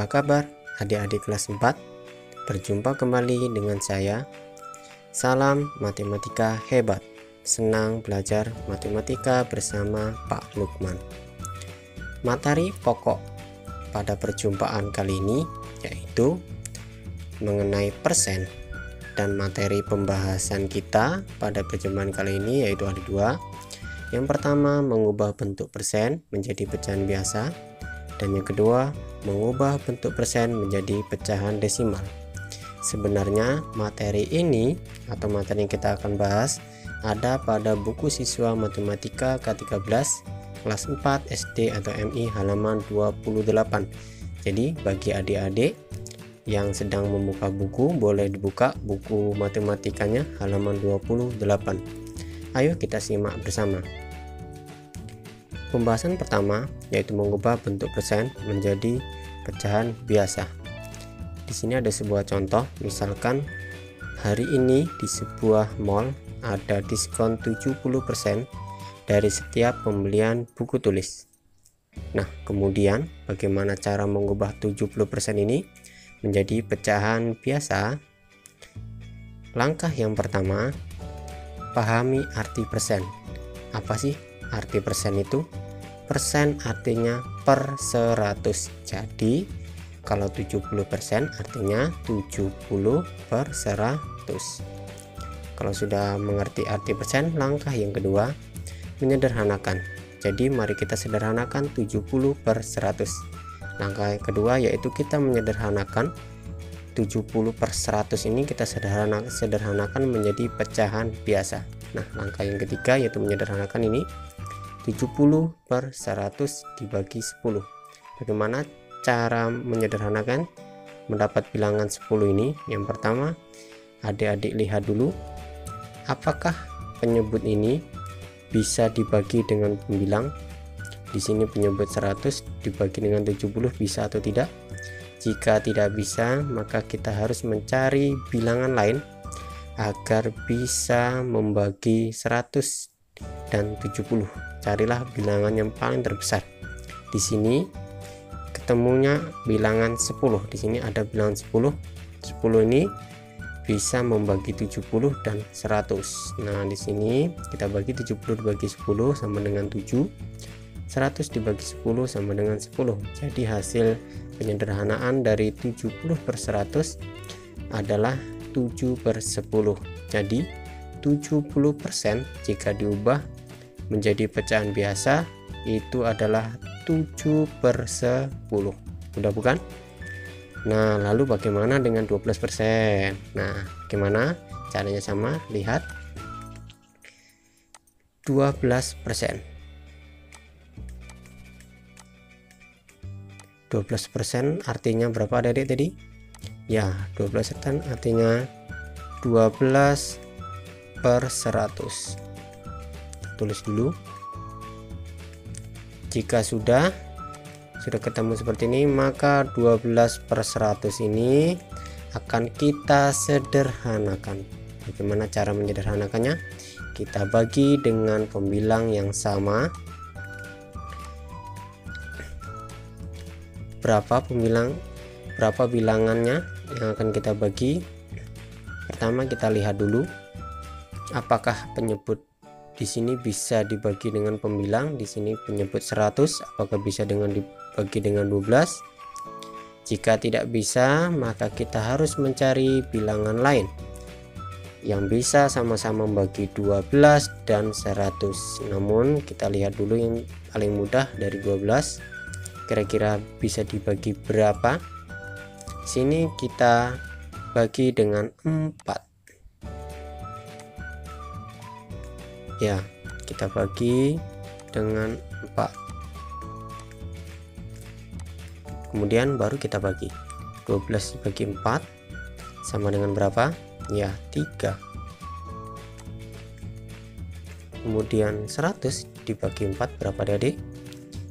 Apa kabar adik-adik kelas 4? Berjumpa kembali dengan saya. Salam matematika hebat. Senang belajar matematika bersama Pak Lukman. Materi pokok pada perjumpaan kali ini yaitu mengenai persen, dan materi pembahasan kita pada perjumpaan kali ini yaitu ada dua. Yang pertama, mengubah bentuk persen menjadi pecahan biasa, dan yang kedua, mengubah bentuk persen menjadi pecahan desimal. Sebenarnya materi ini atau materi yang kita akan bahas ada pada buku siswa matematika K13 kelas 4 SD atau MI halaman 28. Jadi bagi adik-adik yang sedang membuka buku, boleh dibuka buku matematikanya halaman 28. Ayo kita simak bersama. Pembahasan pertama yaitu mengubah bentuk persen menjadi pecahan biasa. Di sini ada sebuah contoh, misalkan hari ini di sebuah mall ada diskon 70% dari setiap pembelian buku tulis. Nah, kemudian bagaimana cara mengubah 70% ini menjadi pecahan biasa? Langkah yang pertama, pahami arti persen. Apa sih arti persen itu? Persen artinya per 100. Jadi kalau 70% artinya 70 per 100. Kalau sudah mengerti arti persen, langkah yang kedua menyederhanakan. Jadi mari kita sederhanakan 70 per 100. Langkah yang kedua yaitu kita menyederhanakan 70 per 100 ini kita sederhanakan menjadi pecahan biasa. Nah, langkah yang ketiga yaitu menyederhanakan ini 70 per 100 dibagi 10. Bagaimana cara menyederhanakan mendapat bilangan 10 ini? Yang pertama, adik-adik lihat dulu apakah penyebut ini bisa dibagi dengan pembilang. Di sini penyebut 100 dibagi dengan 70 bisa atau tidak? Jika tidak bisa, maka kita harus mencari bilangan lain agar bisa membagi 100 dan 70. Carilah bilangan yang paling terbesar. Di sini ketemunya bilangan 10. Di sini ada bilangan 10. 10 ini bisa membagi 70 dan 100. Nah, di sini kita bagi 70 dibagi 10 sama dengan 7. 100 dibagi 10 sama dengan 10. Jadi hasil penyederhanaan dari 70 per 100 adalah 7 per 10. Jadi 70% jika diubah menjadi pecahan biasa itu adalah 7 per 10. Mudah bukan? Nah, lalu bagaimana dengan 12%? Nah, bagaimana caranya? Sama, lihat 12%. 12% artinya berapa adik-adik tadi? Ya, 12% artinya 12 per 100. Tulis dulu. Jika sudah ketemu seperti ini, maka 12 per 100 ini akan kita sederhanakan. Bagaimana cara menyederhanakannya? Kita bagi dengan pembilang yang sama. Berapa bilangannya yang akan kita bagi? Pertama kita lihat dulu apakah penyebut di sini bisa dibagi dengan pembilang. Di sini penyebut 100, apakah bisa dibagi dengan 12? Jika tidak bisa, maka kita harus mencari bilangan lain yang bisa sama-sama membagi 12 dan 100. Namun kita lihat dulu yang paling mudah dari 12. Kira-kira bisa dibagi berapa? Sini kita bagi dengan 4. Ya, kita bagi dengan 4. Kemudian baru kita bagi. 12 dibagi 4 sama dengan berapa? Ya, 3. Kemudian 100 dibagi 4 berapa adik?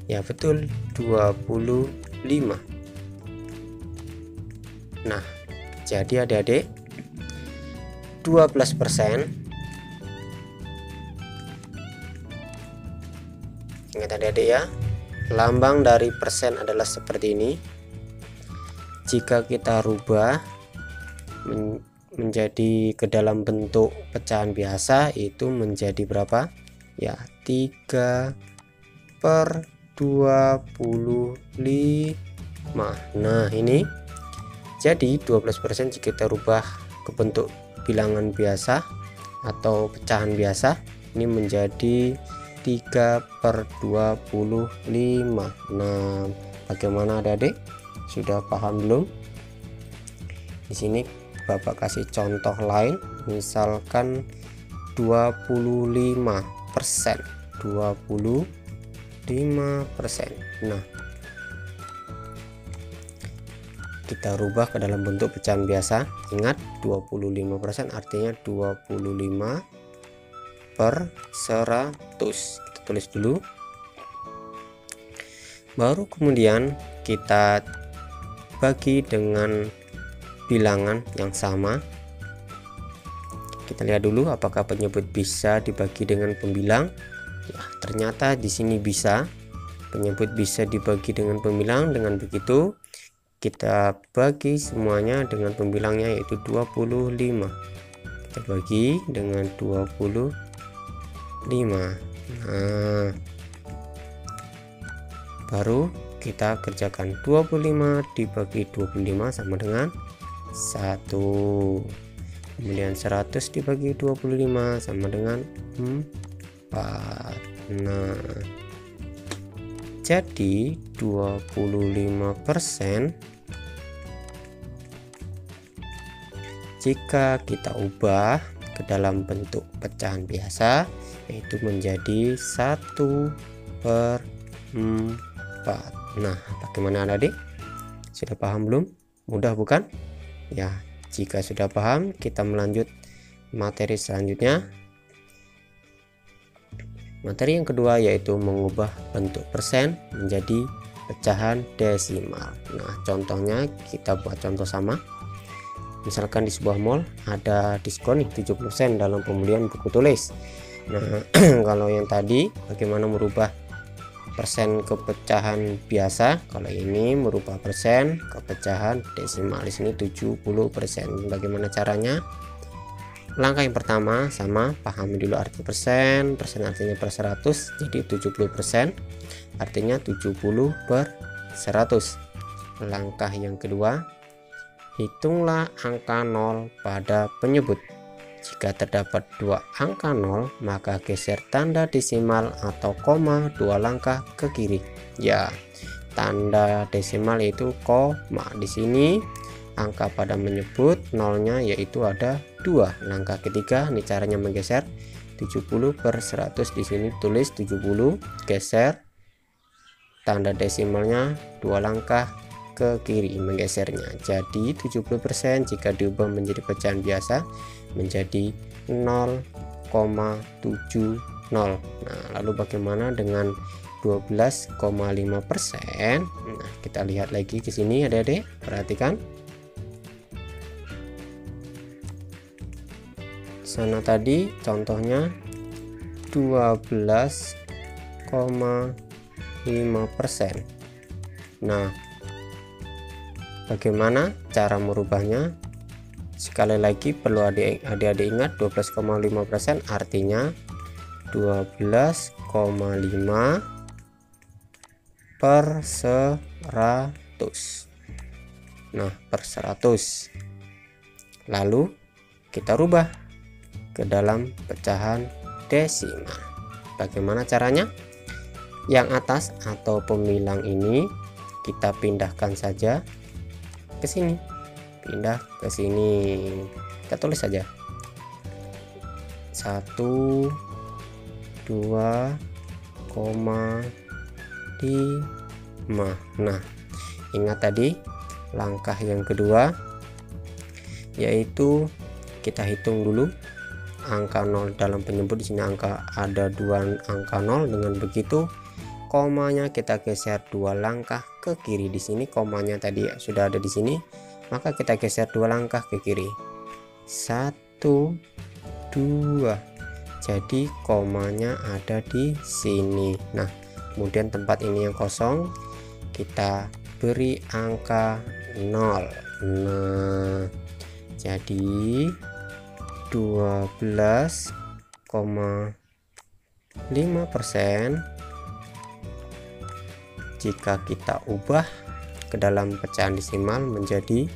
Ya, betul, 25. Nah, jadi adik-adik 12%. Ingat adik-adik ya, lambang dari persen adalah seperti ini. jika kita rubah menjadi ke dalam bentuk pecahan biasa, itu menjadi berapa ya? 3/25. Nah ini jadi 12% jika kita rubah ke bentuk bilangan biasa atau pecahan biasa, ini menjadi 3/25. Nah, bagaimana adik-adik? Sudah paham belum? Di sini Bapak kasih contoh lain, misalkan 25%. 25%. Nah, kita rubah ke dalam bentuk pecahan biasa. Ingat, 25% artinya 25/100. Kita tulis dulu. Baru kemudian kita bagi dengan bilangan yang sama. Kita lihat dulu apakah penyebut bisa dibagi dengan pembilang. Ya, ternyata di sini bisa. Penyebut bisa dibagi dengan pembilang. Dengan begitu kita bagi semuanya dengan pembilangnya, yaitu 25. Kita bagi dengan 25. Nah, baru kita kerjakan 25 dibagi 25 sama dengan 1. Kemudian 100 dibagi 25 sama dengan 4. Nah, jadi 25% jika kita ubah ke dalam bentuk pecahan biasa, yaitu menjadi 1/4. Nah, bagaimana adik? Sudah paham belum? Mudah bukan? Ya, jika sudah paham, kita melanjut materi selanjutnya. Materi yang kedua yaitu mengubah bentuk persen menjadi pecahan desimal. Nah, contohnya kita buat contoh sama. Misalkan di sebuah mall ada diskon nih 70% dalam pembelian buku tulis. Nah, kalau yang tadi bagaimana merubah persen ke pecahan biasa, kalau ini merubah persen ke pecahan desimal. Di sini 70%. Bagaimana caranya? Langkah yang pertama sama, pahami dulu arti persen. Persen artinya per 100, jadi 70% artinya 70/100. Langkah yang kedua, hitunglah angka 0 pada penyebut. Jika terdapat 2 angka 0, maka geser tanda desimal atau koma 2 langkah ke kiri. Ya, tanda desimal itu koma. Di sini angka pada menyebut nolnya yaitu ada 2. Langkah ketiga, ini caranya menggeser 70/100. Di sini tulis 70, geser tanda desimalnya 2 langkah ke kiri menggesernya. Jadi 70% jika diubah menjadi pecahan biasa menjadi 0,70. Nah, lalu bagaimana dengan 12,5%? Nah, kita lihat lagi ke sini adik-adik, perhatikan. Sana tadi contohnya 12,5%. Nah, bagaimana cara merubahnya? Sekali lagi perlu adik-adik ingat, 12,5% artinya 12,5 per 100. Nah, per 100. Lalu kita rubah ke dalam pecahan desimal. Bagaimana caranya? Yang atas atau pembilang ini kita pindahkan saja ke sini. Pindah ke sini. Kita tulis saja 1, 2,5. Nah, ingat tadi langkah yang kedua yaitu kita hitung dulu angka 0 dalam penyebut. Di sini ada 2 angka 0. Dengan begitu komanya kita geser 2 langkah ke kiri. Di sini komanya tadi sudah ada di sini, maka kita geser 2 langkah ke kiri. 1, 2. Jadi komanya ada di sini. Nah, kemudian tempat ini yang kosong kita beri angka 0. Nah, jadi 12,5% jika kita ubah ke dalam pecahan desimal menjadi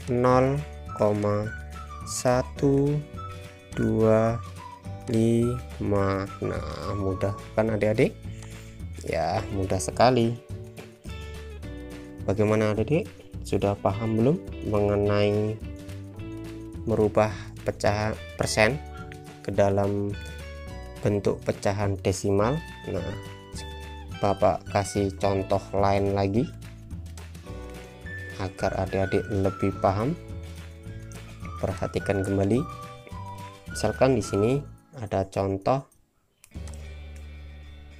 0,125. Nah, mudah kan adik-adik? Ya, mudah sekali. Bagaimana adik-adik? Sudah paham belum mengenai merubah pecahan persen ke dalam bentuk pecahan desimal? Nah, Bapak kasih contoh lain lagi agar adik-adik lebih paham. Perhatikan kembali. Misalkan di sini ada contoh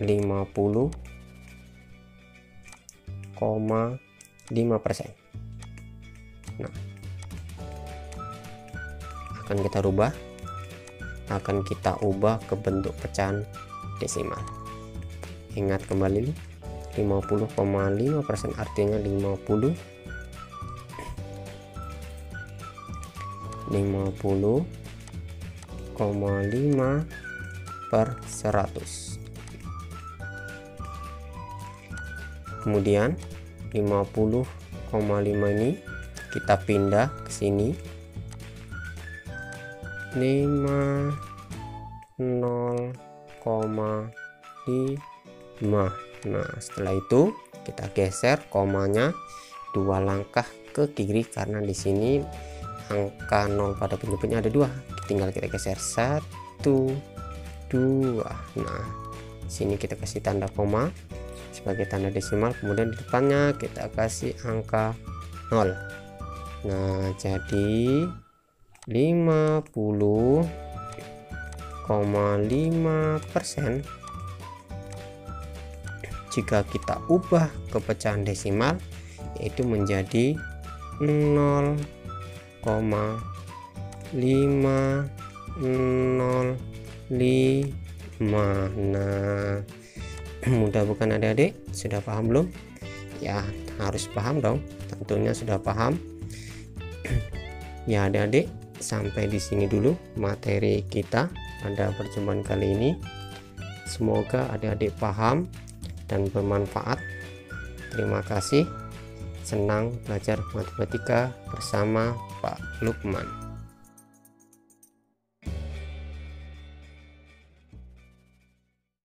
50,5%. Nah, akan kita ubah ke bentuk pecahan desimal. Ingat kembali 50,5% artinya 50,5/100. Kemudian 50,5 ini kita pindah ke sini 50,5. Nah, setelah itu kita geser komanya 2 langkah ke kiri karena di sini angka 0 pada penyebutnya ada 2. Tinggal kita geser 1, 2. Nah, sini kita kasih tanda koma sebagai tanda desimal, kemudian di depannya kita kasih angka 0. Nah, jadi 50,5% jika kita ubah ke pecahan desimal yaitu menjadi 0,505. Nah, mudah bukan adik-adik? Sudah paham belum? Ya, harus paham dong. Tentunya sudah paham. Ya adik-adik, sampai di sini dulu materi kita pada pertemuan kali ini. Semoga adik-adik paham dan bermanfaat. Terima kasih. Senang belajar matematika bersama Pak Lukman.